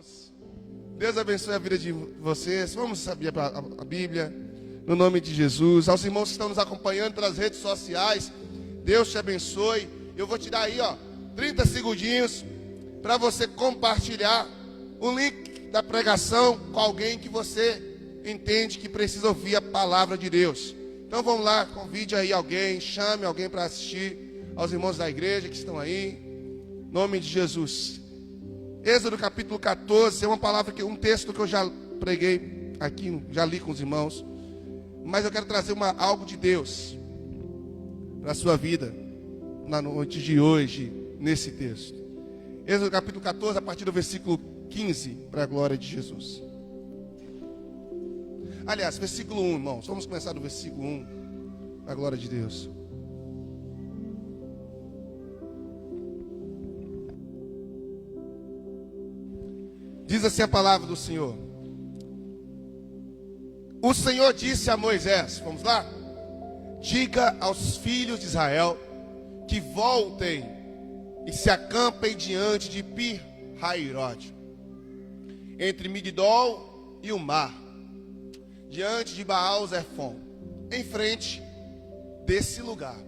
Irmãos, Deus abençoe a vida de vocês. Vamos saber a Bíblia, no nome de Jesus. Aos irmãos que estão nos acompanhando pelas redes sociais, Deus te abençoe. Eu vou te dar aí, 30 segundinhos para você compartilhar o link da pregação com alguém que você entende que precisa ouvir a palavra de Deus. Então vamos lá, convide aí alguém, chame alguém para assistir, aos irmãos da igreja que estão aí, em nome de Jesus. Êxodo capítulo 14, é uma palavra, um texto que eu já preguei aqui, já li com os irmãos, mas eu quero trazer algo de Deus para a sua vida, na noite de hoje, nesse texto. Êxodo capítulo 14, a partir do versículo 15, para a glória de Jesus. Aliás, versículo 1, irmãos, vamos começar do versículo 1, para a glória de Deus. Diz assim a palavra do Senhor. O Senhor disse a Moisés, vamos lá? Diga aos filhos de Israel que voltem e se acampem diante de Pi-Hahirote, entre Migdol e o mar, diante de Baal-Zephon, em frente desse lugar.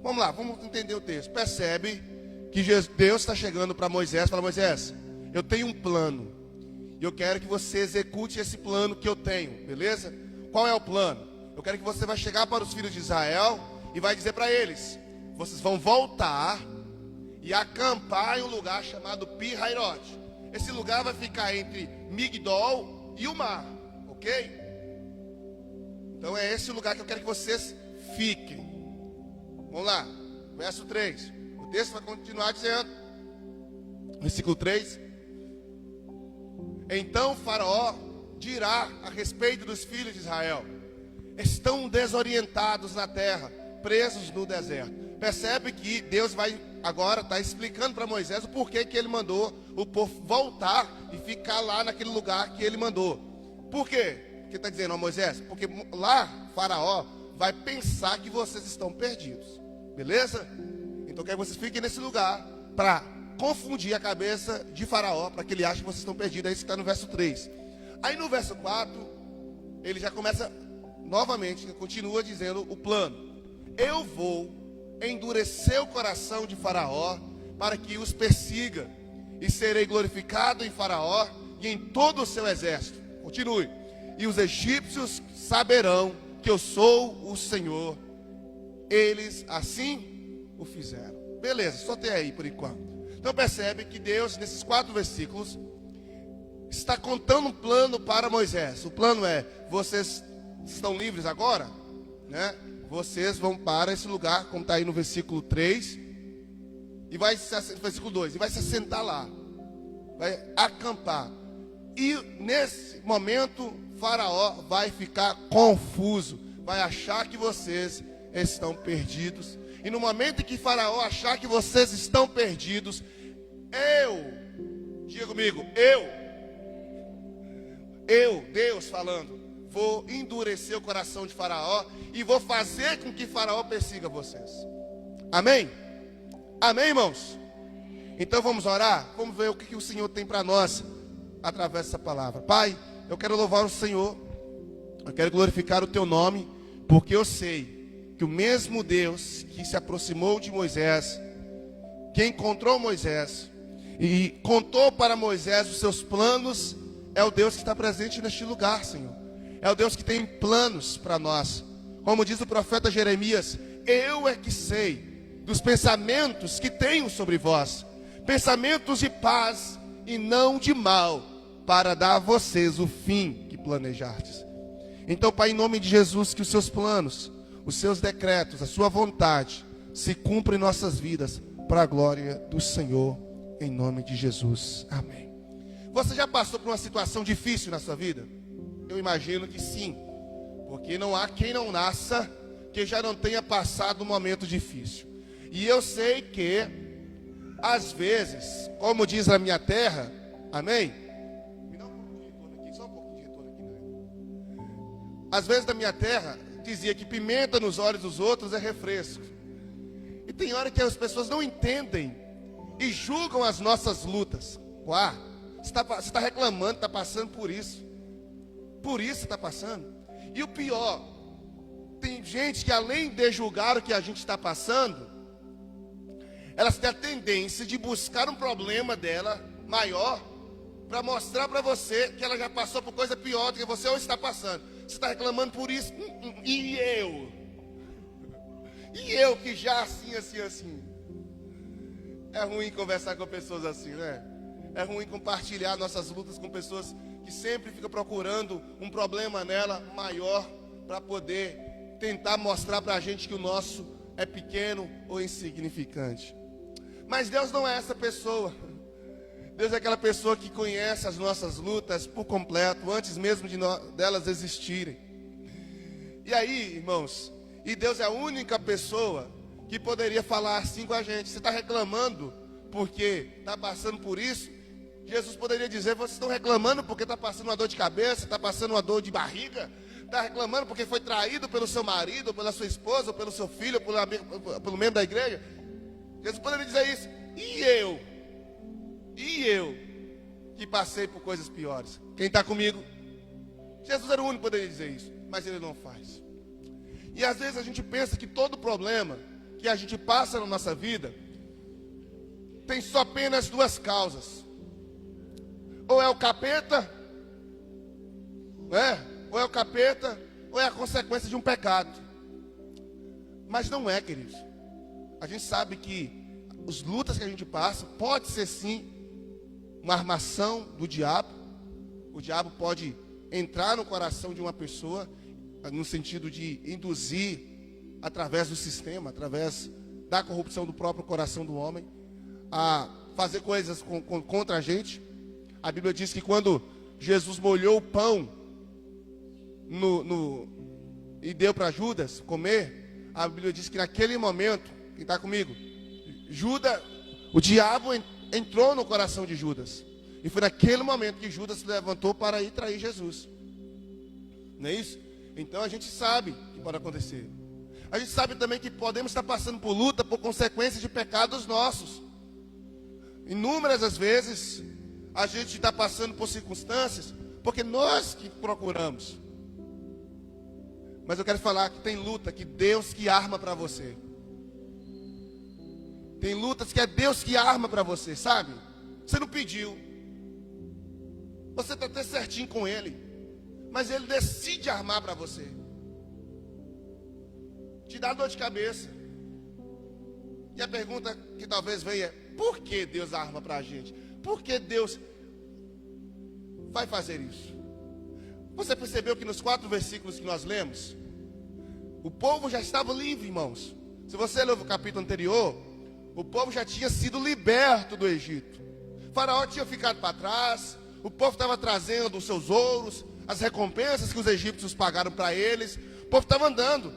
Vamos lá, vamos entender o texto. Percebe que Deus está chegando para Moisés, fala: Moisés, eu tenho um plano, e eu quero que você execute esse plano que eu tenho, beleza? Qual é o plano? Eu quero que você vai chegar para os filhos de Israel e vai dizer para eles: vocês vão voltar e acampar em um lugar chamado Pi-Hahirote. Esse lugar vai ficar entre Migdol e o mar, ok? Então é esse o lugar que eu quero que vocês fiquem. Vamos lá, verso 3. O texto vai continuar dizendo, versículo 3: então Faraó dirá a respeito dos filhos de Israel: estão desorientados na terra, presos no deserto. Percebe que Deus vai agora estar explicando para Moisés o porquê que ele mandou o povo voltar e ficar lá naquele lugar que ele mandou. Por quê? Que está dizendo, Moisés? Porque lá Faraó vai pensar que vocês estão perdidos, beleza? Então quero que vocês fiquem nesse lugar para confundir a cabeça de Faraó, para que ele ache que vocês estão perdidos. É isso que está no verso 3. Aí no verso 4, ele já começa novamente, continua dizendo o plano: eu vou endurecer o coração de Faraó para que os persiga, e serei glorificado em Faraó e em todo o seu exército. Continue: e os egípcios saberão que eu sou o Senhor. Eles assim o fizeram. Beleza, só tem aí por enquanto. Então percebe que Deus, nesses 4 versículos, está contando um plano para Moisés. O plano é: vocês estão livres agora, né? Vocês vão para esse lugar, como está aí no versículo 3, e vai no versículo 2, e vai se assentar lá, vai acampar. E nesse momento Faraó vai ficar confuso, vai achar que vocês estão perdidos. E no momento em que Faraó achar que vocês estão perdidos, diga comigo, Deus falando, vou endurecer o coração de Faraó e vou fazer com que Faraó persiga vocês. Amém? Amém, irmãos? Então vamos orar, vamos ver o que o Senhor tem para nós através dessa palavra. Pai, eu quero louvar o Senhor, eu quero glorificar o teu nome, porque eu sei que o mesmo Deus que se aproximou de Moisés, que encontrou Moisés e contou para Moisés os seus planos, é o Deus que está presente neste lugar, Senhor. É o Deus que tem planos para nós. Como diz o profeta Jeremias: eu é que sei dos pensamentos que tenho sobre vós, pensamentos de paz e não de mal, para dar a vocês o fim que planejardes. Então, Pai, em nome de Jesus, que os seus planos, os seus decretos, a sua vontade se cumpra em nossas vidas, para a glória do Senhor, em nome de Jesus. Amém. Você já passou por uma situação difícil na sua vida? Eu imagino que sim, porque não há quem não nasça que já não tenha passado um momento difícil. E eu sei que às vezes, como diz a minha terra, amém? Me dá um pouquinho de retorno aqui, só um pouquinho de retorno aqui, né? Às vezes na minha terra dizia que pimenta nos olhos dos outros é refresco. E tem hora que as pessoas não entendem e julgam as nossas lutas. Você está reclamando, está passando por isso. Por isso está passando. E o pior, tem gente que além de julgar o que a gente está passando, elas têm a tendência de buscar um problema dela maior para mostrar para você que ela já passou por coisa pior do que você ou está passando. Você está reclamando por isso. E eu? E eu que já assim. É ruim conversar com pessoas assim, né? É ruim compartilhar nossas lutas com pessoas que sempre ficam procurando um problema nela maior para poder tentar mostrar para a gente que o nosso é pequeno ou insignificante. Mas Deus não é essa pessoa. Deus é aquela pessoa que conhece as nossas lutas por completo, antes mesmo delas existirem. E aí, irmãos, e Deus é a única pessoa que poderia falar assim com a gente. Você está reclamando porque está passando por isso? Jesus poderia dizer, vocês estão reclamando porque está passando uma dor de cabeça, está passando uma dor de barriga, está reclamando porque foi traído pelo seu marido, ou pela sua esposa, ou pelo seu filho, ou pelo membro da igreja. Jesus poderia dizer isso. E eu, que passei por coisas piores. Quem está comigo? Jesus era o único que poderia dizer isso, mas ele não faz. E às vezes a gente pensa que todo problema que a gente passa na nossa vida tem só apenas duas causas. Ou é o capeta, ou é o capeta, ou é a consequência de um pecado. Mas não é, queridos. A gente sabe que as lutas que a gente passa pode ser sim uma armação do diabo. O diabo pode entrar no coração de uma pessoa no sentido de induzir através do sistema, através da corrupção do próprio coração do homem, a fazer coisas contra a gente. A Bíblia diz que quando Jesus molhou o pão e deu para Judas comer, a Bíblia diz que naquele momento, quem está comigo? O diabo entrou no coração de Judas. E foi naquele momento que Judas se levantou para ir trair Jesus. Não é isso? Então a gente sabe que pode acontecer. A gente sabe também que podemos estar passando por luta por consequências de pecados nossos. Inúmeras as vezes a gente está passando por circunstâncias porque nós que procuramos. Mas eu quero falar que tem luta que Deus que arma para você. Tem lutas que é Deus que arma para você, sabe? Você não pediu. Você está até certinho com Ele, mas Ele decide armar para você. Te dá dor de cabeça. E a pergunta que talvez venha é: por que Deus arma para a gente? Por que Deus vai fazer isso? Você percebeu que nos 4 versículos que nós lemos, o povo já estava livre, irmãos. Se você leu o capítulo anterior, o povo já tinha sido liberto do Egito. O faraó tinha ficado para trás. O povo estava trazendo os seus ouros, as recompensas que os egípcios pagaram para eles. O povo estava andando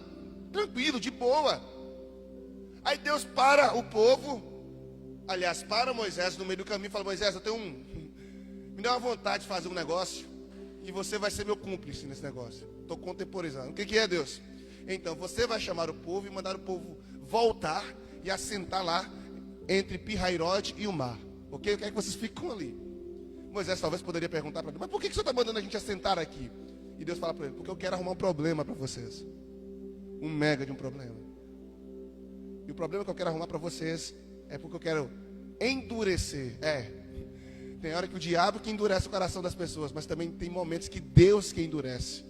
tranquilo, de boa. Aí Deus para o povo, aliás, para Moisés no meio do caminho e fala: Moisés, me dá uma vontade de fazer um negócio e você vai ser meu cúmplice nesse negócio. Estou contemporizando. O que é, Deus? Então, você vai chamar o povo e mandar o povo voltar e assentar lá entre Pi-Hahirote e o mar. Ok? Eu quero que vocês fiquem ali. Moisés talvez poderia perguntar para Deus: mas por que o Senhor está mandando a gente assentar aqui? E Deus fala para ele: porque eu quero arrumar um problema para vocês. Um mega de um problema. E o problema que eu quero arrumar para vocês é porque eu quero endurecer. Tem hora que o diabo que endurece o coração das pessoas, mas também tem momentos que Deus que endurece.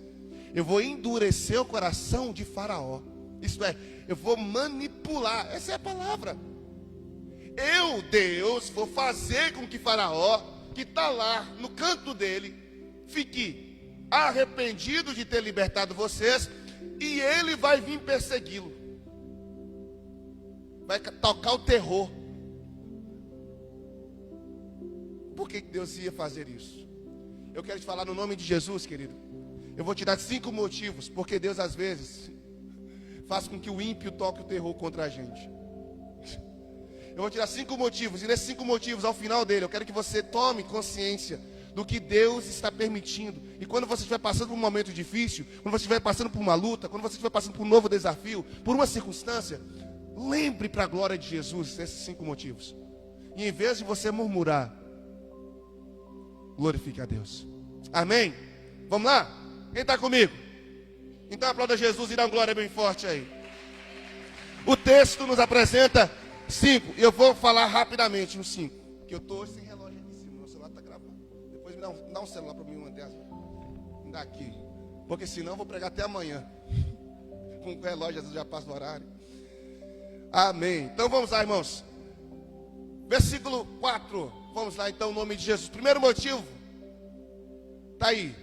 Eu vou endurecer o coração de Faraó. Isto é, eu vou manipular. Essa é a palavra. Eu, Deus, vou fazer com que Faraó, que está lá no canto dele, fique arrependido de ter libertado vocês, e ele vai vir persegui-lo. Vai tocar o terror. Por que Deus ia fazer isso? Eu quero te falar no nome de Jesus, querido. Eu vou te dar 5 motivos porque Deus às vezes faz com que o ímpio toque o terror contra a gente. Eu vou te dar 5 motivos, e nesses 5 motivos, ao final dele, eu quero que você tome consciência do que Deus está permitindo. E quando você estiver passando por um momento difícil, quando você estiver passando por uma luta, quando você estiver passando por um novo desafio, por uma circunstância, lembre para a glória de Jesus esses 5 motivos. E em vez de você murmurar, glorifique a Deus. Amém? Vamos lá? Quem está comigo? Então aplauda Jesus e dá uma glória bem forte aí. O texto nos apresenta 5. E eu vou falar rapidamente nos 5. Que eu estou sem relógio aqui em cima. Meu celular está gravando. Depois me dá um celular para mim, uma dessas. Me dá aqui. Porque senão eu vou pregar até amanhã. Com o relógio, às vezes já passa do horário. Amém. Então vamos lá, irmãos. Versículo 4. Vamos lá então, em nome de Jesus. Primeiro motivo. Está aí.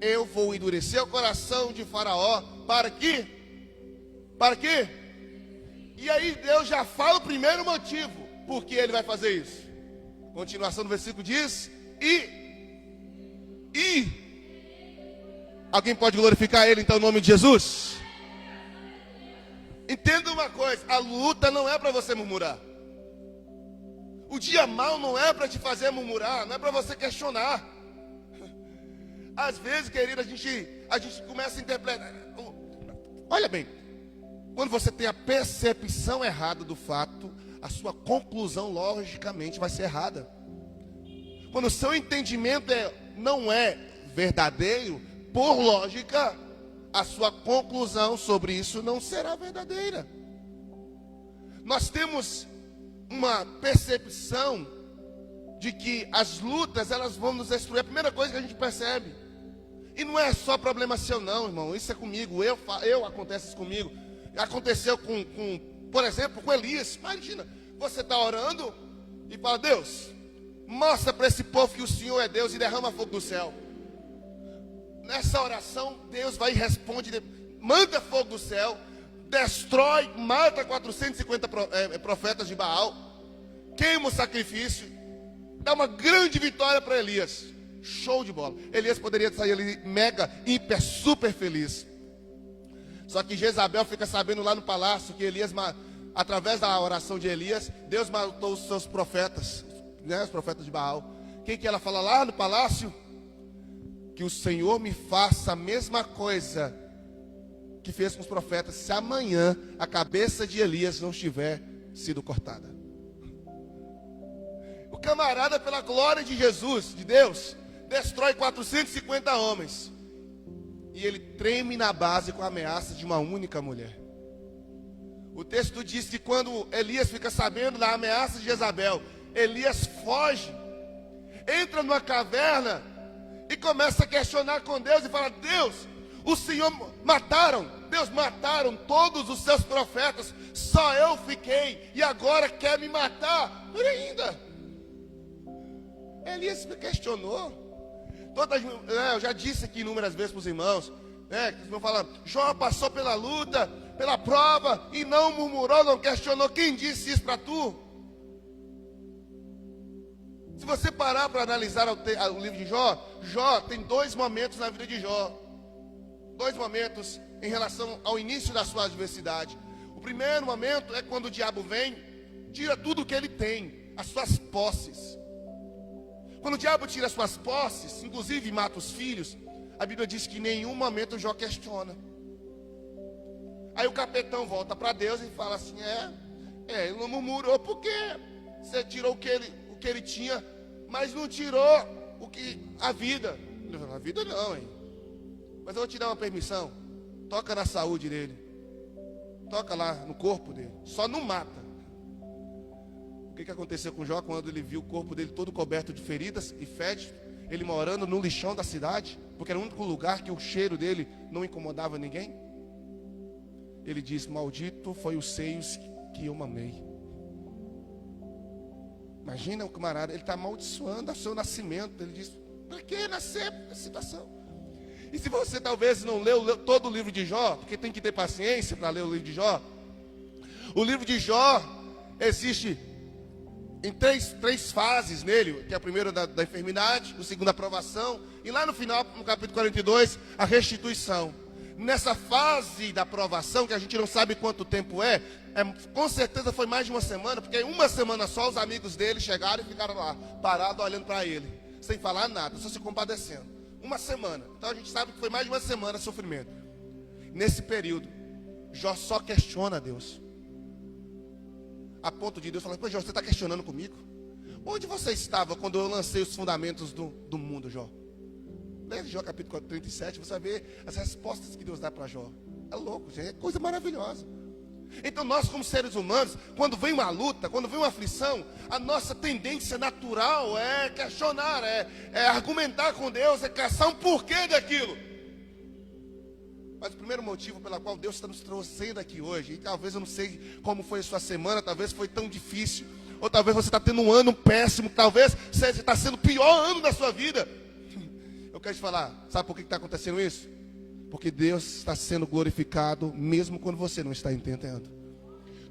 Eu vou endurecer o coração de Faraó. Para quê? Para quê? E aí Deus já fala o primeiro motivo. Por que ele vai fazer isso? Continuação do versículo diz. Alguém pode glorificar ele então, em nome de Jesus? Entenda uma coisa. A luta não é para você murmurar. O dia mau não é para te fazer murmurar. Não é para você questionar. Às vezes, querido, a gente começa a interpretar. Olha bem, quando você tem a percepção errada do fato, a sua conclusão logicamente vai ser errada. Quando o seu entendimento não é verdadeiro, por lógica, a sua conclusão sobre isso não será verdadeira. Nós temos uma percepção de que as lutas, elas vão nos destruir. A primeira coisa que a gente percebe. E não é só problema seu não, irmão. Isso é comigo. Acontece isso comigo. Aconteceu por exemplo, com Elias. Imagina, você está orando e fala: Deus, mostra para esse povo que o Senhor é Deus e derrama fogo do céu. Nessa oração, Deus vai e responde, manda fogo do céu, destrói, mata 450 profetas de Baal, queima o sacrifício, dá uma grande vitória para Elias. Show de bola. Elias poderia sair ali mega, hiper, super feliz. Só que Jezabel fica sabendo lá no palácio que Elias, através da oração de Elias, Deus matou os seus profetas, né, os profetas de Baal. Quem que ela fala lá no palácio? Que o Senhor me faça a mesma coisa que fez com os profetas, se amanhã a cabeça de Elias não tiver sido cortada. O camarada, pela glória de Jesus, de Deus, destrói 450 homens. E ele treme na base com a ameaça de uma única mulher. O texto diz que quando Elias fica sabendo da ameaça de Jezabel, Elias foge, entra numa caverna e começa a questionar com Deus e fala: Deus, o Senhor mataram todos os seus profetas, só eu fiquei, e agora quer me matar por ainda. Elias me questionou. Eu já disse aqui inúmeras vezes para os irmãos, que os irmãos falam: Jó passou pela luta, pela prova, e não murmurou, não questionou. Quem disse isso para tu? Se você parar para analisar o livro de Jó tem 2 momentos na vida de Jó. 2 momentos em relação ao início da sua adversidade. O primeiro momento é quando o diabo vem, tira tudo o que ele tem, as suas posses. Quando o diabo tira as suas posses, inclusive mata os filhos, a Bíblia diz que em nenhum momento Jó questiona. Aí o capetão volta para Deus e fala assim: ele não murmurou porque você tirou o que ele tinha, mas não tirou a vida. Ele falou: a vida não, hein? Mas eu vou te dar uma permissão. Toca na saúde dele. Toca lá no corpo dele. Só não mata. O que aconteceu com Jó quando ele viu o corpo dele todo coberto de feridas e fede? Ele morando no lixão da cidade, porque era o único lugar que o cheiro dele não incomodava ninguém. Ele diz: maldito foi os seios que eu mamei. Imagina o camarada, ele está amaldiçoando o seu nascimento. Ele diz: para que nascer nessa situação? E se você talvez não leu todo o livro de Jó, porque tem que ter paciência para ler o livro de Jó. O livro de Jó existe em três fases nele, que é a primeira da enfermidade, o segundo a aprovação, e lá no final, no capítulo 42, a restituição. Nessa fase da aprovação, que a gente não sabe quanto tempo com certeza foi mais de uma semana, porque em uma semana só os amigos dele chegaram e ficaram lá, parados olhando para ele, sem falar nada, só se compadecendo. Uma semana. Então a gente sabe que foi mais de uma semana de sofrimento. Nesse período, Jó só questiona a Deus. A ponto de Deus falar: pô, Jó, você está questionando comigo? Onde você estava quando eu lancei os fundamentos do mundo, Jó? Leia Jó capítulo 37, você vai ver as respostas que Deus dá para Jó. É louco, gente, é coisa maravilhosa. Então nós como seres humanos, quando vem uma luta, quando vem uma aflição, a nossa tendência natural é questionar, é argumentar com Deus, é caçar um porquê daquilo. Mas o primeiro motivo pelo qual Deus está nos trouxendo aqui hoje, e talvez eu não sei como foi a sua semana, talvez foi tão difícil, ou talvez você está tendo um ano péssimo, talvez seja está sendo o pior ano da sua vida. Eu quero te falar, sabe por que está acontecendo isso? Porque Deus está sendo glorificado mesmo quando você não está entendendo.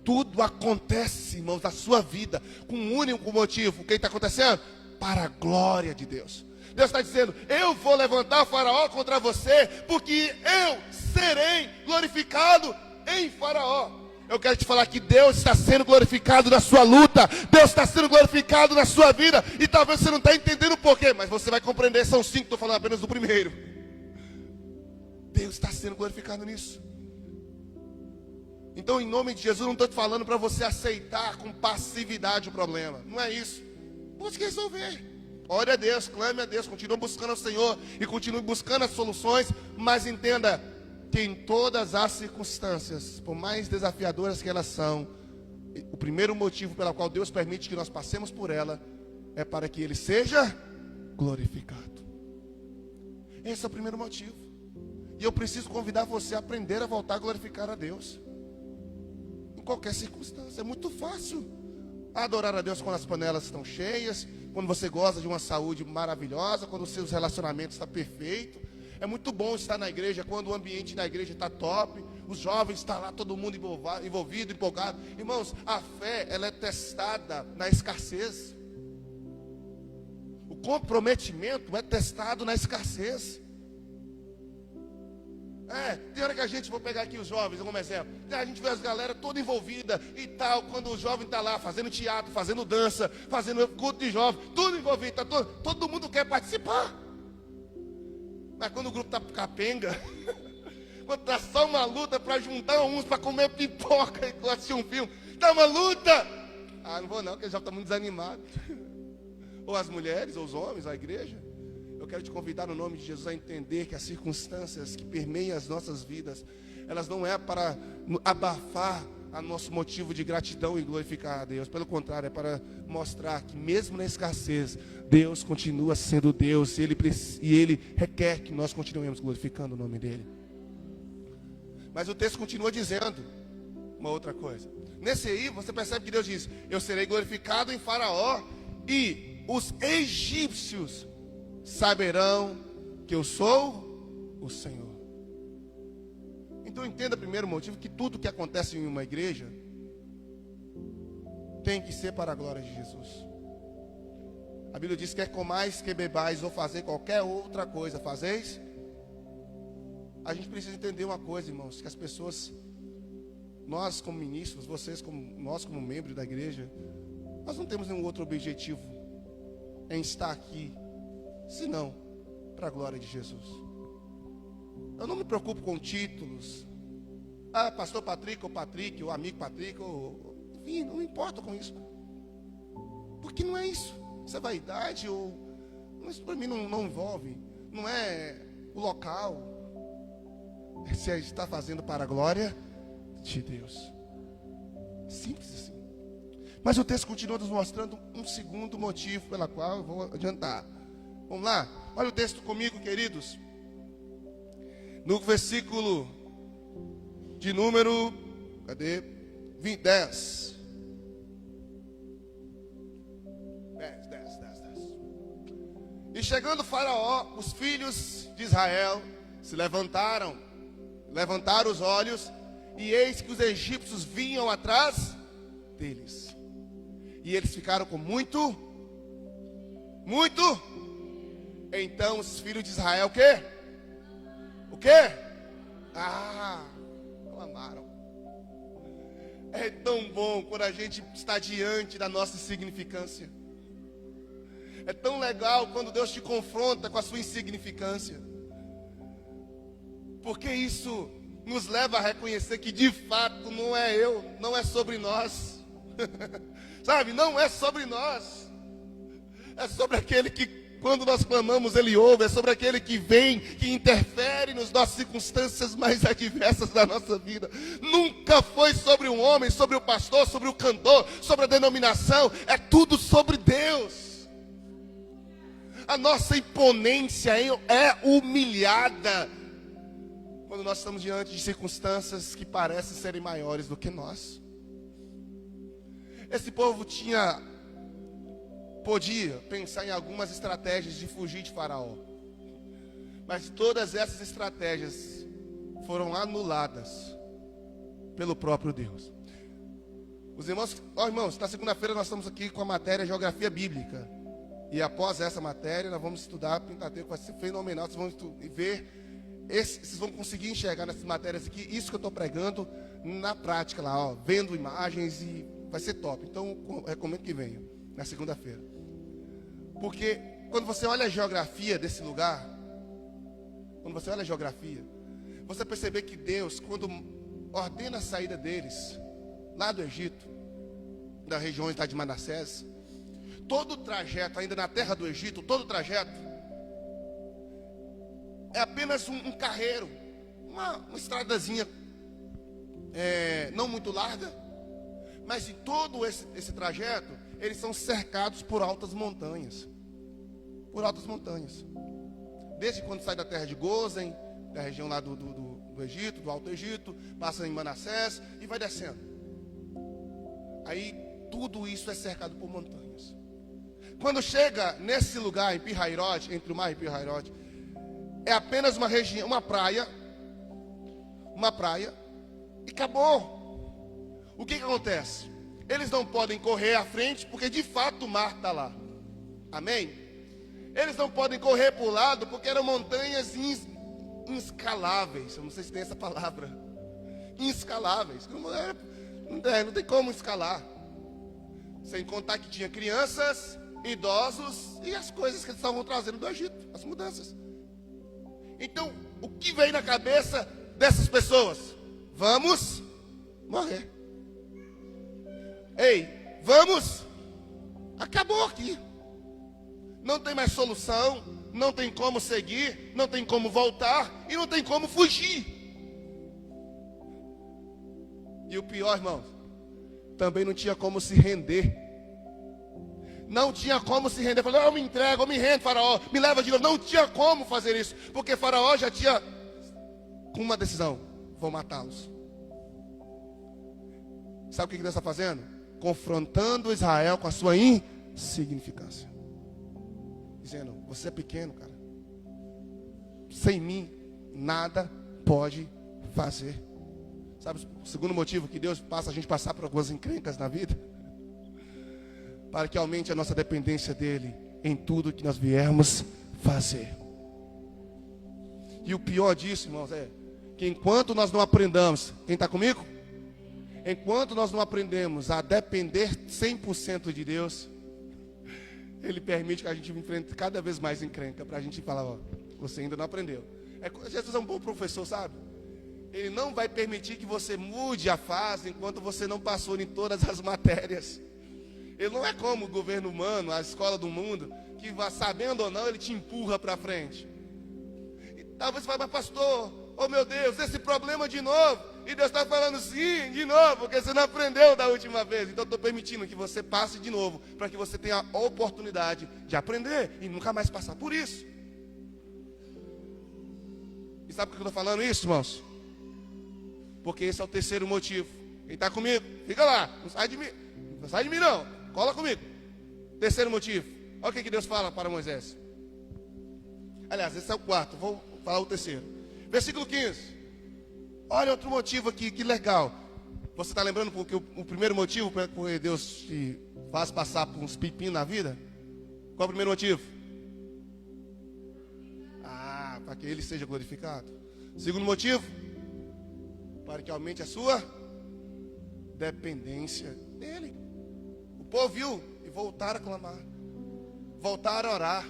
Tudo acontece, irmãos, na sua vida com um único motivo. O que está acontecendo? Para a glória de Deus. Deus está dizendo, eu vou levantar o faraó contra você, porque eu serei glorificado em faraó. Eu quero te falar que Deus está sendo glorificado na sua luta. Deus está sendo glorificado na sua vida. E talvez você não está entendendo o porquê, mas você vai compreender, são 5, estou falando apenas do primeiro. Deus está sendo glorificado nisso. Então, em nome de Jesus, não estou te falando para você aceitar com passividade o problema. Não é isso. Busque resolver. Ore a Deus, clame a Deus, continue buscando ao Senhor e continue buscando as soluções, mas entenda que em todas as circunstâncias, por mais desafiadoras que elas são, o primeiro motivo pelo qual Deus permite que nós passemos por ela é para que Ele seja glorificado. Esse é o primeiro motivo. E eu preciso convidar você a aprender a voltar a glorificar a Deus em qualquer circunstância. É muito fácil adorar a Deus quando as panelas estão cheias, quando você goza de uma saúde maravilhosa, quando os seus relacionamentos estão perfeitos. É muito bom estar na igreja quando o ambiente da igreja está top, os jovens estão lá, todo mundo envolvido, empolgado. Irmãos, a fé, ela é testada na escassez. O comprometimento é testado na escassez. Tem hora que a gente, vou pegar aqui os jovens como exemplo, a gente vê as galera toda envolvida e tal, quando o jovem está lá fazendo teatro, fazendo dança, fazendo culto de jovem, tudo envolvido, todo mundo quer participar. Mas quando o grupo está capenga, quando está só uma luta para juntar uns para comer pipoca e assistir um filme, está uma luta, não vou não, porque já está muito desanimado. Ou as mulheres, ou os homens, a igreja. Eu quero te convidar no nome de Jesus a entender que as circunstâncias que permeiam as nossas vidas, elas não é para abafar a nosso motivo de gratidão e glorificar a Deus. Pelo contrário, é para mostrar que mesmo na escassez, Deus continua sendo Deus. E Ele requer que nós continuemos glorificando o nome dEle. Mas o texto continua dizendo uma outra coisa. Nesse aí, você percebe que Deus diz, eu serei glorificado em Faraó e os egípcios saberão que eu sou o Senhor. Então entenda primeiro o motivo, que tudo que acontece em uma igreja tem que ser para a glória de Jesus. A Bíblia diz, quer comais, quer bebais ou fazer qualquer outra coisa, fazeis. A gente precisa entender uma coisa, irmãos, que as pessoas, nós como ministros, nós como membros da igreja, nós não temos nenhum outro objetivo em estar aqui senão para a glória de Jesus. Eu não me preocupo com títulos. Pastor Patrick, ou amigo Patrick, enfim, não me importo com isso. Porque não é isso. Isso é vaidade, isso para mim não envolve. Não é o local. Se a gente está fazendo para a glória de Deus. Simples assim. Mas o texto continua nos mostrando um segundo motivo pelo qual eu vou adiantar. Vamos lá? Olha o texto comigo, queridos. No versículo de número 10. 10. E chegando Faraó, os filhos de Israel se levantaram os olhos, e eis que os egípcios vinham atrás deles. E eles ficaram com muito. Então os filhos de Israel, o quê? Clamaram. É tão bom quando a gente está diante da nossa insignificância. É tão legal quando Deus te confronta com a sua insignificância. Porque isso nos leva a reconhecer que de fato não é sobre nós. Sabe, não é sobre nós. É sobre aquele que, quando nós clamamos, Ele ouve. É sobre aquele que vem, que interfere nas nossas circunstâncias mais adversas da nossa vida. Nunca foi sobre um homem, sobre o pastor, sobre o cantor, sobre a denominação. É tudo sobre Deus. A nossa imponência é humilhada quando nós estamos diante de circunstâncias que parecem serem maiores do que nós. Esse povo podia pensar em algumas estratégias de fugir de Faraó, mas todas essas estratégias foram anuladas pelo próprio Deus. Os irmãos, irmãos, na segunda-feira nós estamos aqui com a matéria Geografia Bíblica, e após essa matéria nós vamos estudar Pentateuco. Vai ser fenomenal. Vocês vão ver, vocês vão conseguir enxergar nessas matérias aqui isso que eu estou pregando na prática lá, ó, vendo imagens, e vai ser top. Então eu recomendo que venham na segunda-feira, porque quando você olha a geografia desse lugar, você percebe que Deus, quando ordena a saída deles lá do Egito, da região de Manassés, todo o trajeto, ainda na terra do Egito, todo o trajeto é apenas um carreiro, uma estradazinha não muito larga, mas em todo esse trajeto eles são cercados por altas montanhas. Desde quando sai da terra de Gozen, da região lá do Egito, do Alto Egito, passa em Manassés e vai descendo. Aí tudo isso é cercado por montanhas. Quando chega nesse lugar em Pi-Hahirote, entre o mar e Pi-Hahirote, é apenas uma região, uma praia, e acabou. O que acontece? Eles não podem correr à frente, porque de fato o mar está lá. Amém? Eles não podem correr para o lado, porque eram montanhas inscaláveis. Eu não sei se tem essa palavra. Inscaláveis. Não tem como escalar. Sem contar que tinha crianças, idosos e as coisas que eles estavam trazendo do Egito, as mudanças. Então, o que veio na cabeça dessas pessoas? Vamos morrer. Ei, vamos. Acabou aqui. Não tem mais solução, não tem como seguir, não tem como voltar e não tem como fugir. E o pior, irmãos, também não tinha como se render. Não tinha como se render. Falou, eu me entrego, eu me rendo, Faraó, me leva de novo. Não tinha como fazer isso, porque Faraó já tinha com uma decisão: vou matá-los. Sabe o que Deus está fazendo? Confrontando Israel com a sua insignificância, dizendo, você é pequeno, cara. Sem mim, nada pode fazer. Sabe o segundo motivo que Deus passa a gente passar por algumas encrencas na vida? Para que aumente a nossa dependência dEle em tudo que nós viermos fazer. E o pior disso, irmãos, é que enquanto nós não aprendamos, quem está comigo? Enquanto nós não aprendemos a depender 100% de Deus, Ele permite que a gente enfrente cada vez mais encrenca, para a gente falar, ó, você ainda não aprendeu. Jesus é um bom professor, sabe? Ele não vai permitir que você mude a fase enquanto você não passou em todas as matérias. Ele não é como o governo humano, a escola do mundo, que sabendo ou não, ele te empurra para frente. E talvez você fale, mas pastor, oh meu Deus, esse problema de novo. E Deus está falando sim, de novo, porque você não aprendeu da última vez. Então eu estou permitindo que você passe de novo, para que você tenha a oportunidade de aprender e nunca mais passar por isso. E sabe por que eu estou falando isso, irmãos? Porque esse é o terceiro motivo. Quem está comigo? Fica lá, não sai de mim. Não sai de mim não, cola comigo. Terceiro motivo. Olha o que Deus fala para Moisés. Aliás, esse é o quarto, vou falar o terceiro. Versículo 15. Olha outro motivo aqui, que legal. Você está lembrando porque o primeiro motivo porque Deus te faz passar por uns pepinos na vida? Qual é o primeiro motivo? Para que Ele seja glorificado. Segundo motivo, para que aumente a sua dependência dEle. O povo viu e voltaram a clamar, voltaram a orar.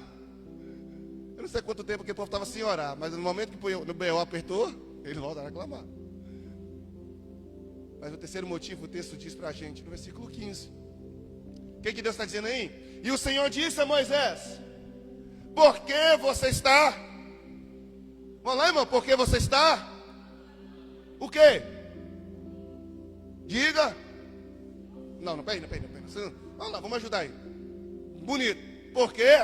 Eu não sei quanto tempo que o povo estava sem orar, mas no momento que o B.O. apertou, eles voltaram a clamar. Mas o terceiro motivo, o texto diz para a gente no versículo 15. O que Deus está dizendo aí? E o Senhor disse a Moisés: por que você está? Vamos lá, irmão, por que você está? O quê? Diga. Não, peraí. Vamos lá, vamos ajudar aí. Bonito. Por quê?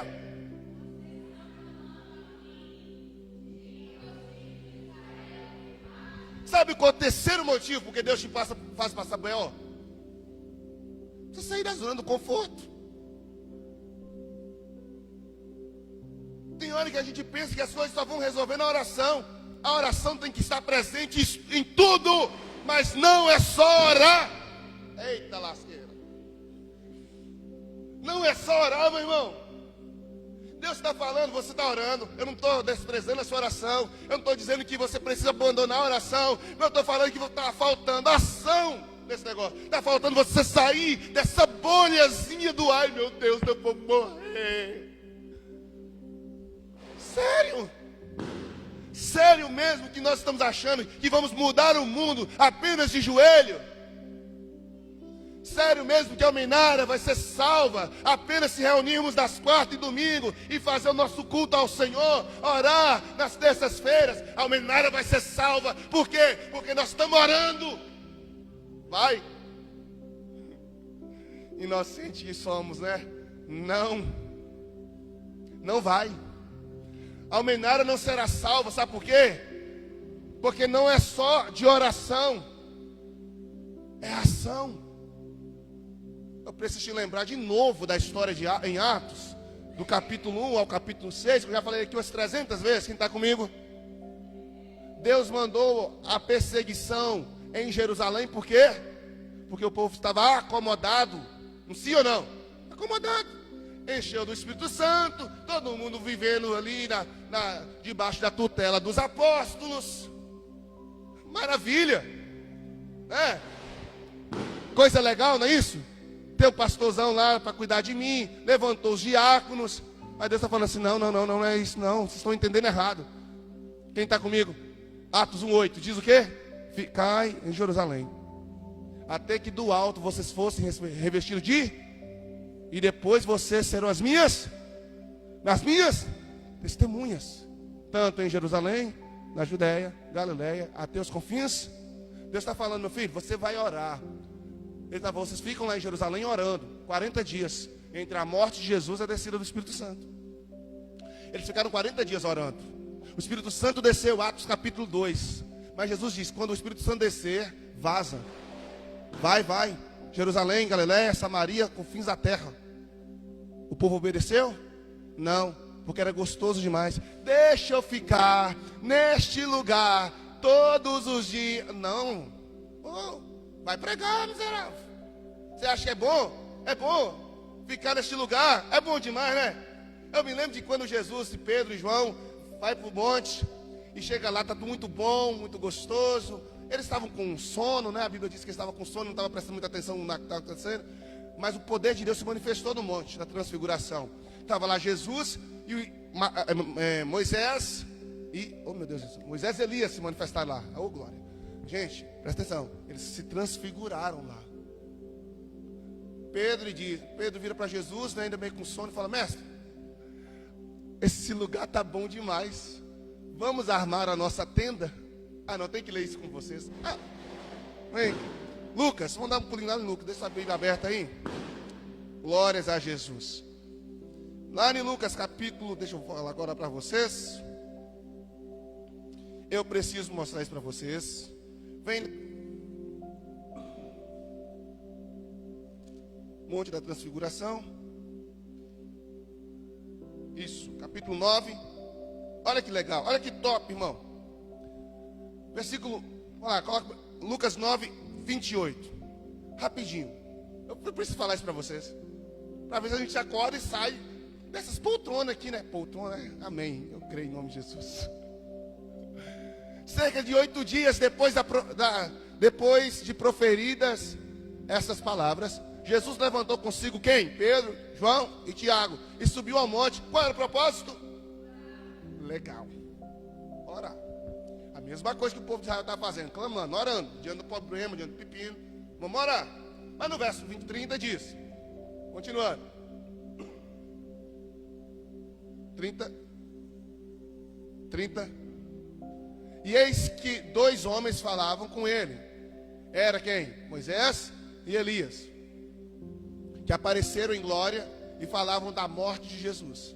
Sabe qual é o terceiro motivo porque Deus te faz passar B.O.? Você sair da zona do conforto. Tem hora que a gente pensa que as coisas só vão resolver na oração. A oração tem que estar presente em tudo, mas não é só orar. Eita lasqueira. Não é só orar, meu irmão. Deus está falando, você está orando. Eu não estou desprezando a sua oração. Eu não estou dizendo que você precisa abandonar a oração. Mas eu estou falando que está faltando ação nesse negócio. Está faltando você sair dessa bolhazinha do ai meu Deus, eu vou morrer. Sério? Sério mesmo que nós estamos achando que vamos mudar o mundo apenas de joelho? Sério mesmo que a Almenara vai ser salva apenas se reunirmos nas quartas e domingo e fazer o nosso culto ao Senhor, orar nas terças-feiras? A Almenara vai ser salva. Por quê? Porque nós estamos orando. Vai. Inocente que somos, né? Não vai. A Almenara não será salva, sabe por quê? Porque não é só de oração, é ação. Eu preciso te lembrar de novo da história em Atos, do capítulo 1 ao capítulo 6, que eu já falei aqui umas 300 vezes. Quem está comigo? Deus mandou a perseguição em Jerusalém, por quê? Porque o povo estava acomodado, não sim ou não? Acomodado. Encheu do Espírito Santo, todo mundo vivendo ali debaixo da tutela dos apóstolos. Maravilha, né? Coisa legal, não é isso? Tem o pastorzão lá para cuidar de mim, levantou os diáconos. Mas Deus está falando assim: não é isso não, vocês estão entendendo errado. Quem está comigo? Atos 1:8 diz o quê? Ficai em Jerusalém, até que do alto vocês fossem revestidos e depois vocês serão as minhas testemunhas, tanto em Jerusalém, na Judéia, Galileia, até os confins. Deus está falando: meu filho, você vai orar. Vocês ficam lá em Jerusalém orando 40 dias, entre a morte de Jesus e a descida do Espírito Santo. Eles ficaram 40 dias orando. O Espírito Santo desceu, Atos capítulo 2. Mas Jesus disse: quando o Espírito Santo descer, vaza. Vai, Jerusalém, Galileia, Samaria, confins da terra. O povo obedeceu? Não, porque era gostoso demais. Deixa eu ficar neste lugar todos os dias. Não. Vai pregar, miserável. Você acha que é bom? É bom. Ficar neste lugar é bom demais, né? Eu me lembro de quando Jesus e Pedro e João vai para o monte e chega lá, está tudo muito bom, muito gostoso. Eles estavam com sono, né? A Bíblia diz que eles estavam com sono, não estavam prestando muita atenção no que estava acontecendo. Mas o poder de Deus se manifestou no monte, na transfiguração. Estava lá Jesus e Moisés e, oh meu Deus, Moisés e Elias se manifestaram lá. Oh glória. Gente, presta atenção, eles se transfiguraram lá. Pedro vira para Jesus, né, ainda meio com sono, e fala: mestre, esse lugar está bom demais. Vamos armar a nossa tenda? Não, tem que ler isso com vocês. Vem, Lucas, vamos dar um pulinho lá no Lucas, deixa a Bíblia aberta aí. Glórias a Jesus. Lá em Lucas capítulo, deixa eu falar agora para vocês. Eu preciso mostrar isso para vocês. Vem. Monte da Transfiguração. Isso, capítulo 9. Olha que legal, olha que top, irmão. Versículo, coloca Lucas 9, 28. Rapidinho. Eu preciso falar isso para vocês. Para ver se a gente acorda e sai dessas poltronas aqui, né? Poltrona, né? Amém. Eu creio em nome de Jesus. Cerca de 8 dias depois de proferidas essas palavras, Jesus levantou consigo quem? Pedro, João e Tiago, e subiu ao monte. Qual era o propósito? Legal. Orar. A mesma coisa que o povo de Israel está fazendo, clamando, orando, diante do problema, diante do pepino. Vamos orar. Mas no verso 20, 30 diz, continuando: 30. E eis que 2 homens falavam com ele. Era quem? Moisés e Elias, que apareceram em glória e falavam da morte de Jesus.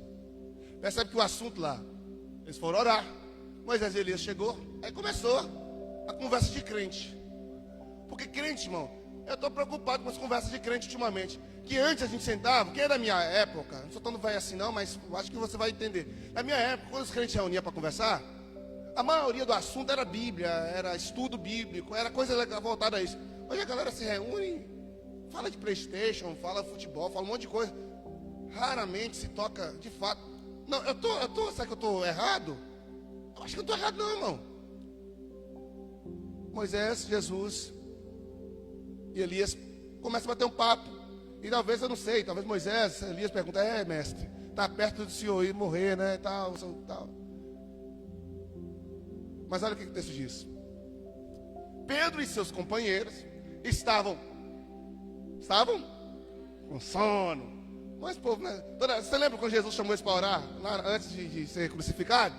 Percebe que o assunto lá, eles foram orar. Moisés e Elias chegou, aí começou a conversa de crente. Porque crente, irmão, eu estou preocupado com as conversas de crente ultimamente. Que antes a gente sentava, quem é da minha época, não sou tão velho assim não, mas acho que você vai entender. Na minha época, quando os crentes se reuniam para conversar, a maioria do assunto era Bíblia, era estudo bíblico, era coisa voltada a isso. Hoje a galera se reúne, fala de PlayStation, fala de futebol, fala um monte de coisa. Raramente se toca de fato. Não, será que eu estou errado? Eu acho que eu estou errado não, irmão. Moisés, Jesus e Elias começam a bater um papo. E talvez, eu não sei, talvez Moisés, Elias pergunta: mestre, está perto do senhor ir morrer, né, tal. Mas olha o que o texto diz. Pedro e seus companheiros estavam com sono. Mas povo, né? Você lembra quando Jesus chamou eles para orar, lá antes de ser crucificado?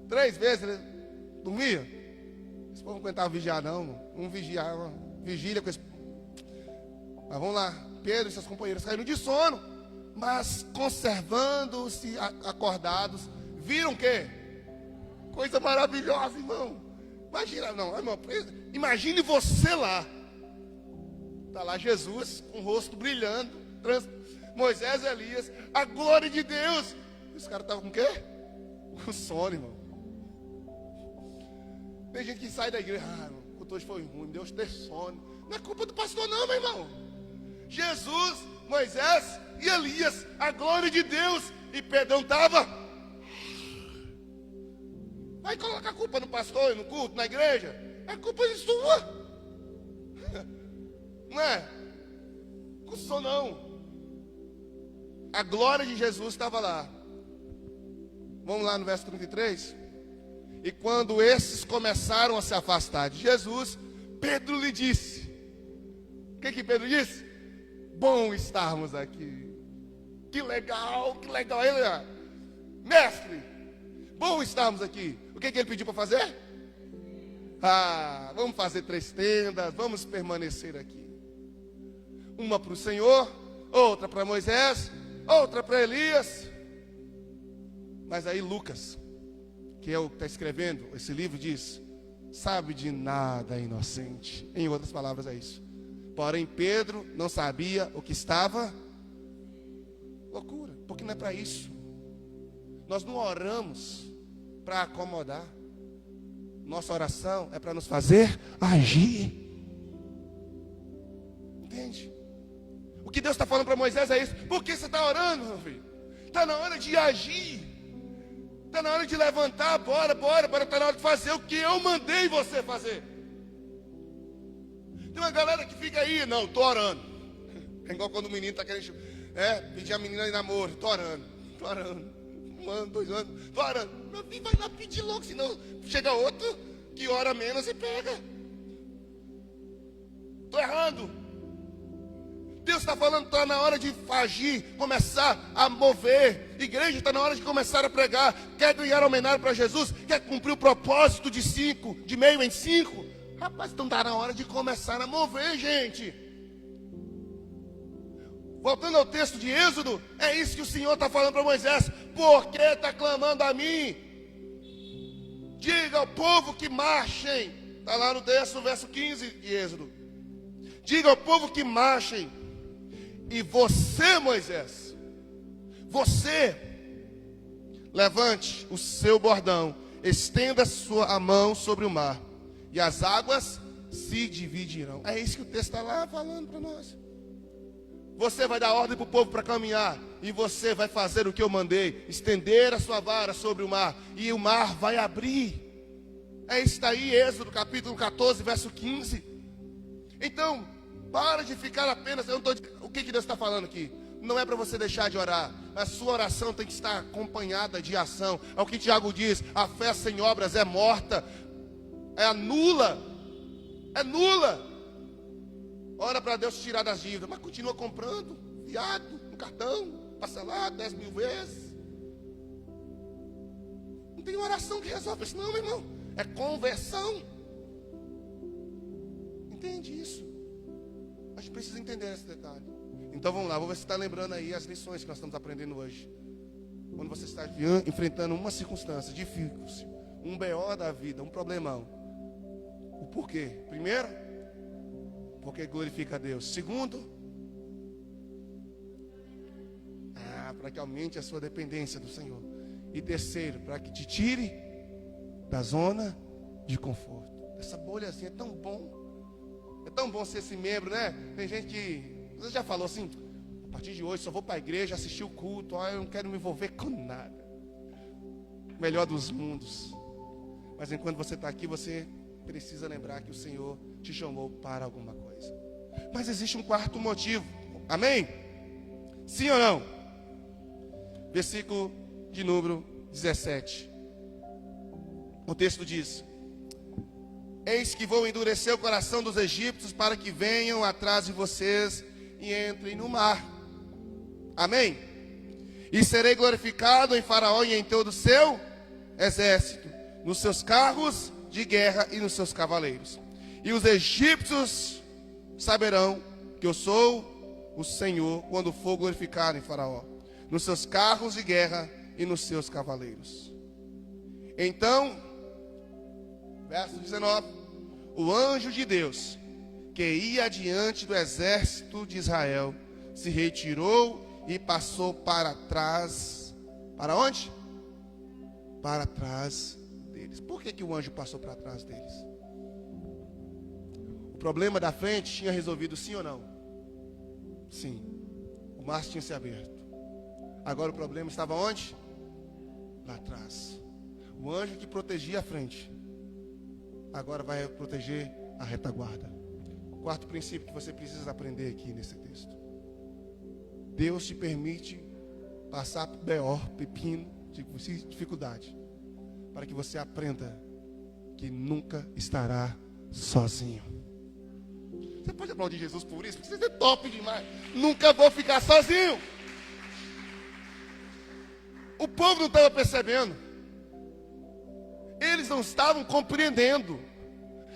3 vezes ele dormia. Esse povo não aguentava vigiar não, não vigiava, vigília com esse. Mas vamos lá, Pedro e seus companheiros caíram de sono, mas conservando-se acordados, viram o quê? Coisa maravilhosa, irmão. Imagina, não, irmão, imagine você lá. Está lá Jesus, com o rosto brilhando, Moisés e Elias, a glória de Deus. Os caras estavam com o quê? Com sono, irmão. Tem gente que sai da igreja: o culto hoje foi ruim, Deus ter sono. Não é culpa do pastor não, meu irmão. Jesus, Moisés e Elias, a glória de Deus. E Pedrão estava. Vai colocar a culpa no pastor, no culto, na igreja? É culpa sua. Não é? Com sono não. A glória de Jesus estava lá. Vamos lá no verso 33. E quando esses começaram a se afastar de Jesus, Pedro lhe disse. O que Pedro disse? Bom estarmos aqui. Que legal, que legal. Ele, mestre, bom estarmos aqui. O que ele pediu para fazer? Vamos fazer 3 tendas, vamos permanecer aqui. Uma para o Senhor, outra para Moisés, outra para Elias. Mas aí Lucas, que é o que está escrevendo esse livro, diz: sabe de nada, inocente. Em outras palavras é isso. Porém Pedro não sabia o que estava. Loucura, porque não é para isso. Nós não oramos para acomodar. Nossa oração é para nos fazer agir. Entende? O que Deus está falando para Moisés é isso. Por que você está orando, meu filho? Está na hora de agir. Está na hora de levantar. Bora. Está na hora de fazer o que eu mandei você fazer. Tem uma galera que fica aí: não, estou orando. É igual quando o menino está querendo pedir a menina em namoro. Estou orando. 1 ano, 2 anos, estou orando. Meu filho, vai lá pedir logo, senão chega outro que ora menos e pega. Estou errando. Deus está falando, está na hora de agir, começar a mover. Igreja, está na hora de começar a pregar. Quer ganhar homenagem para Jesus? Quer cumprir o propósito de meio em 5? Rapaz, então está na hora de começar a mover, gente. Voltando ao texto de Êxodo, é isso que o Senhor está falando para Moisés. Por que está clamando a mim? Diga ao povo que marchem. Está lá no texto, verso 15 de Êxodo. Diga ao povo que marchem. E você, Moisés, você, levante o seu bordão, estenda a mão sobre o mar, e as águas se dividirão. É isso que o texto está lá falando para nós. Você vai dar ordem para o povo para caminhar, e você vai fazer o que eu mandei, estender a sua vara sobre o mar, e o mar vai abrir. É isso aí, Êxodo capítulo 14, verso 15. Então, para de ficar apenas. O que Deus está falando aqui? Não é para você deixar de orar. A sua oração tem que estar acompanhada de ação. É o que Tiago diz: a fé sem obras é morta, é nula. É nula. Ora para Deus tirar das dívidas, mas continua comprando fiado, no cartão, parcelado 10 mil vezes. Não tem oração que resolve isso, não, meu irmão. É conversão. Entende isso? A gente precisa entender esse detalhe. Então vamos lá, vou ver se está lembrando aí as lições que nós estamos aprendendo hoje. Quando você está enfrentando uma circunstância difícil, um BO da vida, um problemão. O porquê? Primeiro, porque glorifica a Deus. Segundo, para que aumente a sua dependência do Senhor. E terceiro, para que te tire da zona de conforto. Essa bolhazinha é tão bom. É tão bom ser esse membro, né? Tem gente que, você já falou assim, a partir de hoje só vou para a igreja, assistir o culto, eu não quero me envolver com nada. Melhor dos mundos. Mas enquanto você está aqui, você precisa lembrar que o Senhor te chamou para alguma coisa. Mas existe um quarto motivo. Amém? Sim ou não? Versículo de número 17. O texto diz: eis que vou endurecer o coração dos egípcios para que venham atrás de vocês e entrem no mar. Amém? E serei glorificado em Faraó e em todo o seu exército, nos seus carros de guerra e nos seus cavaleiros. E os egípcios saberão que eu sou o Senhor quando for glorificado em Faraó, nos seus carros de guerra e nos seus cavaleiros. Então, verso 19: o anjo de Deus, que ia adiante do exército de Israel, se retirou e passou para trás. Para onde? Para trás deles. Por que o anjo passou para trás deles? O problema da frente tinha resolvido, sim ou não? Sim. O mar tinha se aberto. Agora o problema estava onde? Lá atrás. O anjo que protegia a frente agora vai proteger a retaguarda. Quarto princípio que você precisa aprender aqui nesse texto: Deus te permite passar por BO, pepino, dificuldade, para que você aprenda que nunca estará sozinho. Você pode aplaudir Jesus por isso? Porque você é top demais. Nunca vou ficar sozinho. O povo não estava percebendo. Eles não estavam compreendendo.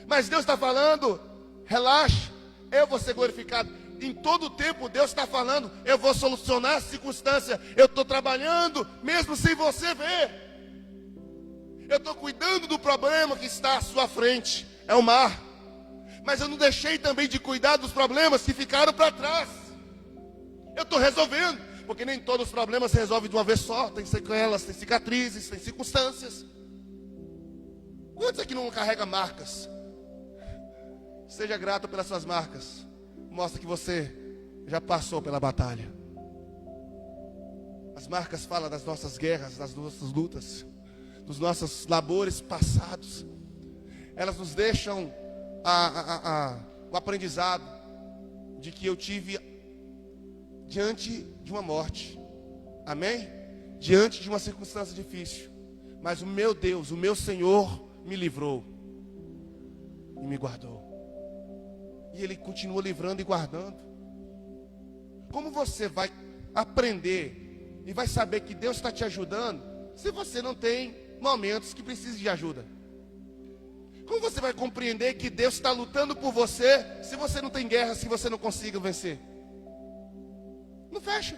Mas Deus está falando: relaxa, eu vou ser glorificado. Em todo o tempo Deus está falando: eu vou solucionar a circunstância. Eu estou trabalhando mesmo sem você ver. Eu estou cuidando do problema que está à sua frente, é o mar. Mas eu não deixei também de cuidar dos problemas que ficaram para trás. Eu estou resolvendo, porque nem todos os problemas se resolvem de uma vez só. Tem sequelas, tem cicatrizes, tem circunstâncias. Quantos aqui não carrega marcas? Seja grato pelas suas marcas. Mostra que você já passou pela batalha. As marcas falam das nossas guerras, das nossas lutas, dos nossos labores passados. Elas nos deixam o aprendizado de que eu tive diante de uma morte. Amém? Diante de uma circunstância difícil. Mas o meu Deus, o meu Senhor me livrou e me guardou. E Ele continua livrando e guardando. Como você vai aprender e vai saber que Deus está te ajudando se você não tem momentos que precisa de ajuda? Como você vai compreender que Deus está lutando por você se você não tem guerra, se você não consiga vencer? Não fecha.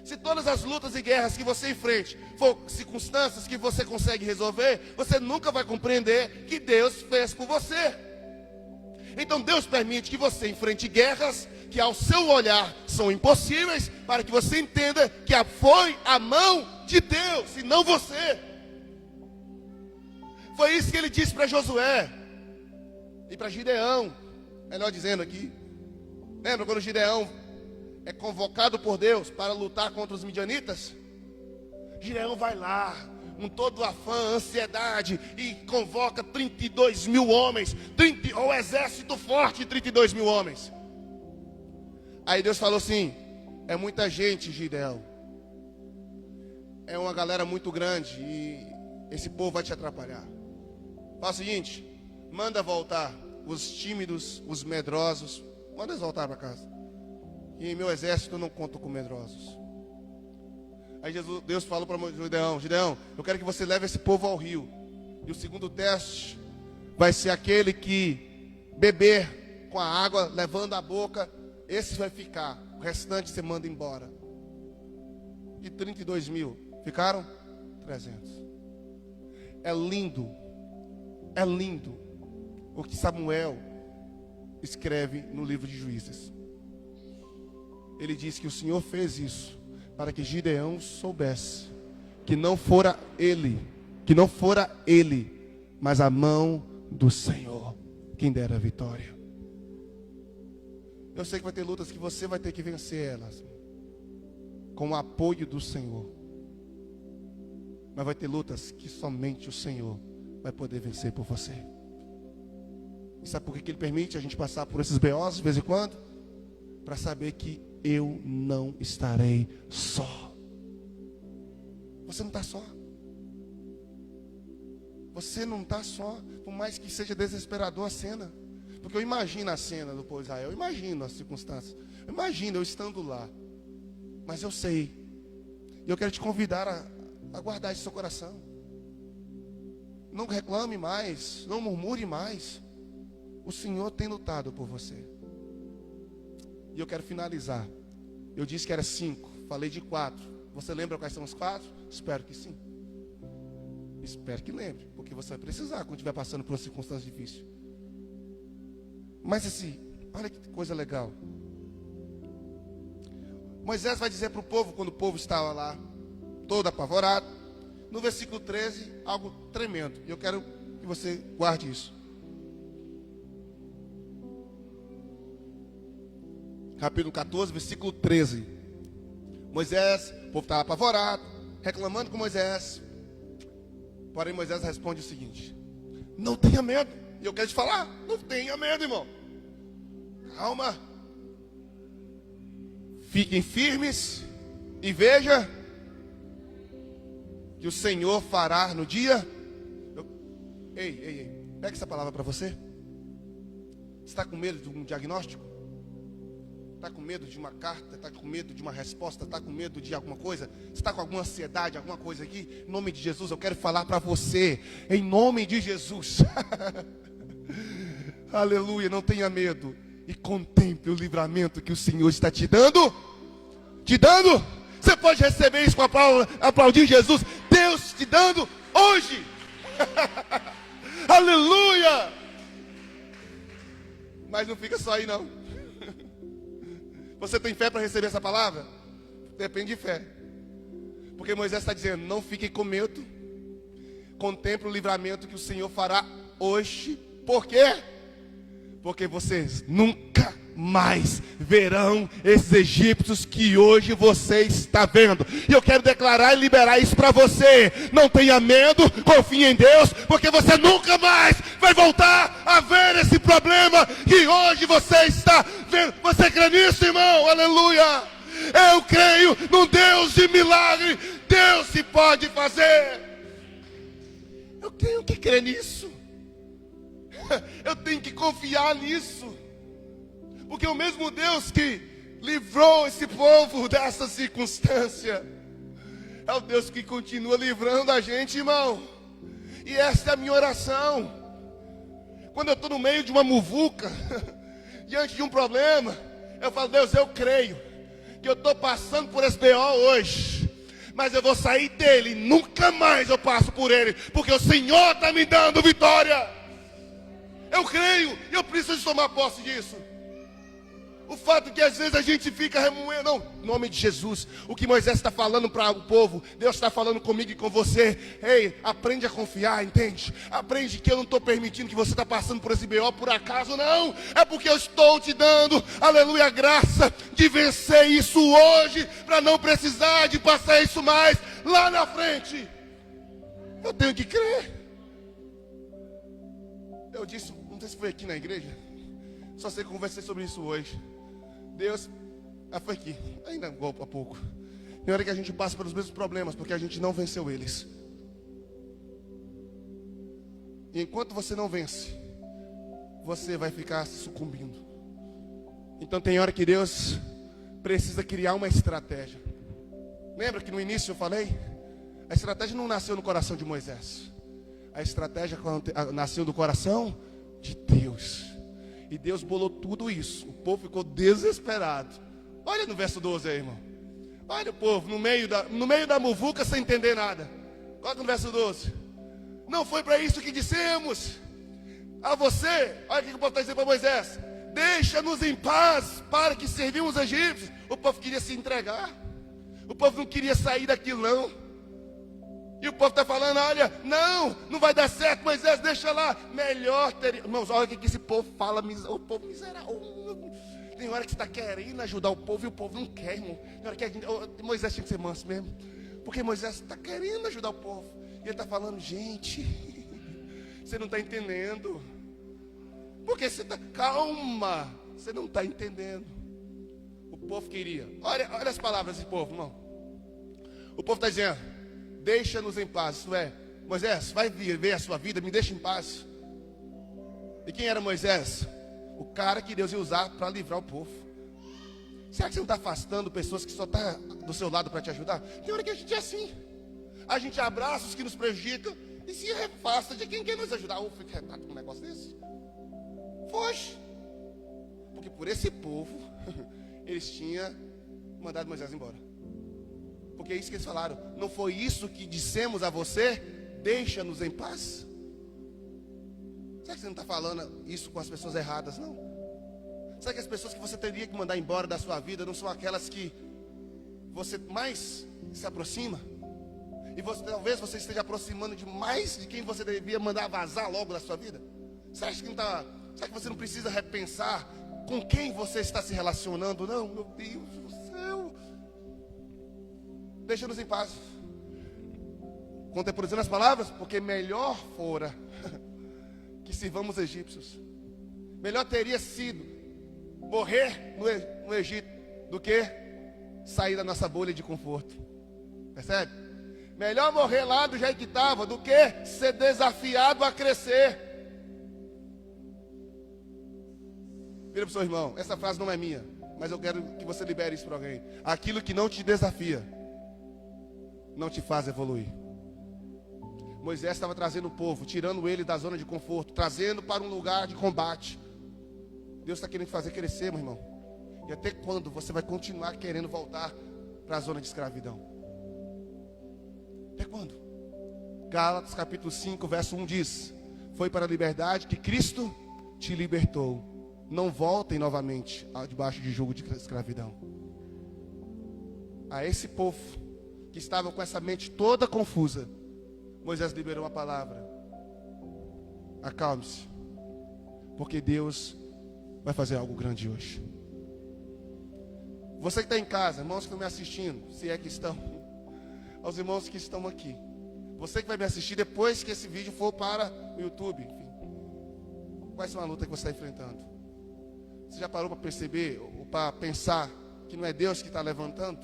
Se todas as lutas e guerras que você enfrente for circunstâncias que você consegue resolver, você nunca vai compreender que Deus fez por você. Então Deus permite que você enfrente guerras que ao seu olhar são impossíveis, para que você entenda que foi a mão de Deus e não você. Foi isso que ele disse para Josué e para Gideão, melhor dizendo aqui. Lembra quando Gideão é convocado por Deus para lutar contra os midianitas? Gideão vai lá com todo afã, ansiedade, e convoca 32 mil homens, o exército forte de 32 mil homens. Aí Deus falou assim: é muita gente, Gideão, é uma galera muito grande e esse povo vai te atrapalhar. Faz o seguinte, manda voltar os tímidos, os medrosos, manda eles voltar para casa. E em meu exército eu não conto com medrosos. Aí Deus falou para Gideão: Gideão, eu quero que você leve esse povo ao rio. E o segundo teste vai ser aquele que beber com a água, levando a boca, esse vai ficar. O restante você manda embora. E 32 mil ficaram 300. É lindo o que Samuel escreve no livro de Juízes. Ele diz que o Senhor fez isso para que Gideão soubesse que não fora ele, mas a mão do Senhor quem dera a vitória. Eu sei que vai ter lutas que você vai ter que vencer elas com o apoio do Senhor. Mas vai ter lutas que somente o Senhor vai poder vencer por você. E sabe por que Ele permite a gente passar por esses BOs de vez em quando? Para saber que eu não estarei só. Você não está só. Você não está só. Por mais que seja desesperador a cena. Porque eu imagino a cena do povo de Israel. Eu imagino as circunstâncias. Eu imagino eu estando lá. Mas eu sei. E eu quero te convidar a guardar isso no seu coração. Não reclame mais. Não murmure mais. O Senhor tem lutado por você. E eu quero finalizar. Eu disse que era 5. Falei de 4. Você lembra quais são os 4? Espero que sim. Espero que lembre. Porque você vai precisar quando estiver passando por uma circunstância difícil. Mas assim, olha que coisa legal. Moisés vai dizer para o povo, quando o povo estava lá, todo apavorado, no versículo 13, algo tremendo. E eu quero que você guarde isso. Capítulo 14, versículo 13. Moisés, o povo estava apavorado, reclamando com Moisés. Porém, Moisés responde o seguinte: não tenha medo. E eu quero te falar, não tenha medo, irmão. Calma. Fiquem firmes e veja que o Senhor fará no dia. Ei, pega essa palavra para você. Você está com medo de um diagnóstico? Está com medo de uma carta? Está com medo de uma resposta? Está com medo de alguma coisa? Você está com alguma ansiedade, alguma coisa aqui? Em nome de Jesus, eu quero falar para você. Em nome de Jesus. Aleluia, não tenha medo. E contemple o livramento que o Senhor está te dando. Te dando. Você pode receber isso com aplaudir Jesus. Deus te dando hoje. Aleluia. Mas não fica só aí não. Você tem fé para receber essa palavra? Depende de fé. Porque Moisés está dizendo: não fiquem com medo. Contemple o livramento que o Senhor fará hoje. Por quê? Porque vocês nunca mais verão esses egípcios que hoje você está vendo. E eu quero declarar e liberar isso para você. Não tenha medo, confie em Deus, porque você nunca mais vai voltar a ver esse problema que hoje você está vendo. Você crê nisso, irmão? Aleluia! Eu creio num Deus de milagre. Deus se pode fazer. Eu tenho que crer nisso. Eu tenho que confiar nisso. Porque o mesmo Deus que livrou esse povo dessa circunstância é o Deus que continua livrando a gente, irmão. E essa é a minha oração. Quando eu estou no meio de uma muvuca, diante de um problema, eu falo: Deus, eu creio que eu estou passando por esse BO hoje, mas eu vou sair dele e nunca mais eu passo por ele, porque o Senhor está me dando vitória. Eu creio, eu preciso tomar posse disso. O fato é que às vezes a gente fica remoendo. Não, em nome de Jesus, o que Moisés está falando para o povo, Deus está falando comigo e com você. Ei, aprende a confiar, entende? Aprende que eu não estou permitindo que você está passando por esse BO por acaso, não. É porque eu estou te dando, aleluia, a graça de vencer isso hoje, para não precisar de passar isso mais lá na frente. Eu tenho que crer. Eu disse, não sei se foi aqui na igreja, só sei que eu conversei sobre isso hoje. Deus, foi aqui, ainda há pouco. Tem hora que a gente passa pelos mesmos problemas, porque a gente não venceu eles. E enquanto você não vence, você vai ficar sucumbindo. Então tem hora que Deus precisa criar uma estratégia. Lembra que no início eu falei? A estratégia não nasceu no coração de Moisés. A estratégia nasceu do coração de Deus. E Deus bolou tudo isso. O povo ficou desesperado. Olha no verso 12 aí, irmão. Olha o povo no meio da muvuca sem entender nada. Coloca no verso 12. Não foi para isso que dissemos a você. Olha o que o povo está dizendo para Moisés. Deixa-nos em paz para que servimos os egípcios. O povo queria se entregar. O povo não queria sair daquilo não. E o povo está falando, olha, não vai dar certo, Moisés, deixa lá. Melhor teria... Irmãos, olha o que esse povo fala, o povo miserável. Tem hora que você está querendo ajudar o povo e o povo não quer, irmão. Tem hora que Moisés tinha que ser manso mesmo. Porque Moisés está querendo ajudar o povo. E ele está falando, gente, você não está entendendo. Porque você está... Calma, você não está entendendo. O povo queria. Olha as palavras desse povo, irmão. O povo está dizendo, deixa-nos em paz. Isso é, Moisés, vai viver a sua vida, me deixa em paz. E quem era Moisés? O cara que Deus ia usar para livrar o povo. Será que você não está afastando pessoas que só estão do seu lado para te ajudar? Tem hora que a gente é assim. A gente abraça os que nos prejudicam e se afasta de quem quer nos ajudar. Fica retado com um negócio desse. Foge. Porque por esse povo, eles tinham mandado Moisés embora. Porque é isso que eles falaram. Não foi isso que dissemos a você? Deixa-nos em paz. Será que você não está falando isso com as pessoas erradas, não? Será que as pessoas que você teria que mandar embora da sua vida não são aquelas que você mais se aproxima? E talvez você esteja aproximando demais de quem você devia mandar vazar logo da sua vida? Será que você não precisa repensar com quem você está se relacionando? Não, meu Deus do céu. Deixa-nos em paz. Contemporizando as palavras, porque melhor fora que sirvamos egípcios. Melhor teria sido morrer no Egito do que sair da nossa bolha de conforto. Percebe? Melhor morrer lá do jeito que estava do que ser desafiado a crescer. Vira para o seu irmão, essa frase não é minha, mas eu quero que você libere isso para alguém. Aquilo que não te desafia não te faz evoluir. Moisés estava trazendo o povo, tirando ele da zona de conforto, trazendo para um lugar de combate. Deus está querendo te fazer crescer, meu irmão. E até quando você vai continuar querendo voltar para a zona de escravidão? Até quando? Gálatas capítulo 5, verso 1 diz: foi para a liberdade que Cristo te libertou. Não voltem novamente debaixo de jugo de escravidão. A esse povo que estava com essa mente toda confusa, Moisés liberou a palavra: acalme-se, porque Deus vai fazer algo grande hoje. Você que está em casa, irmãos que estão me assistindo, se é que estão, aos irmãos que estão aqui, você que vai me assistir depois que esse vídeo for para o YouTube, enfim, quais são a luta que você está enfrentando? Você já parou para perceber ou para pensar que não é Deus que está levantando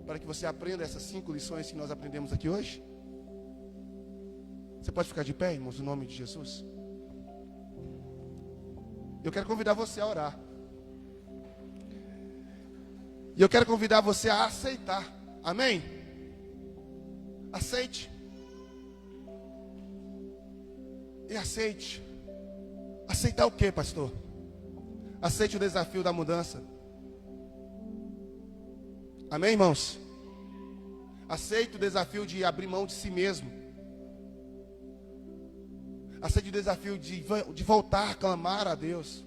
para que você aprenda essas 5 lições que nós aprendemos aqui hoje? Você pode ficar de pé, irmãos, no nome de Jesus? Eu quero convidar você a orar. E eu quero convidar você a aceitar. Amém? Aceite. E aceite. Aceitar o que, pastor? Aceite o desafio da mudança. Amém, irmãos? Aceite o desafio de abrir mão de si mesmo. Aceite o desafio de voltar a clamar a Deus.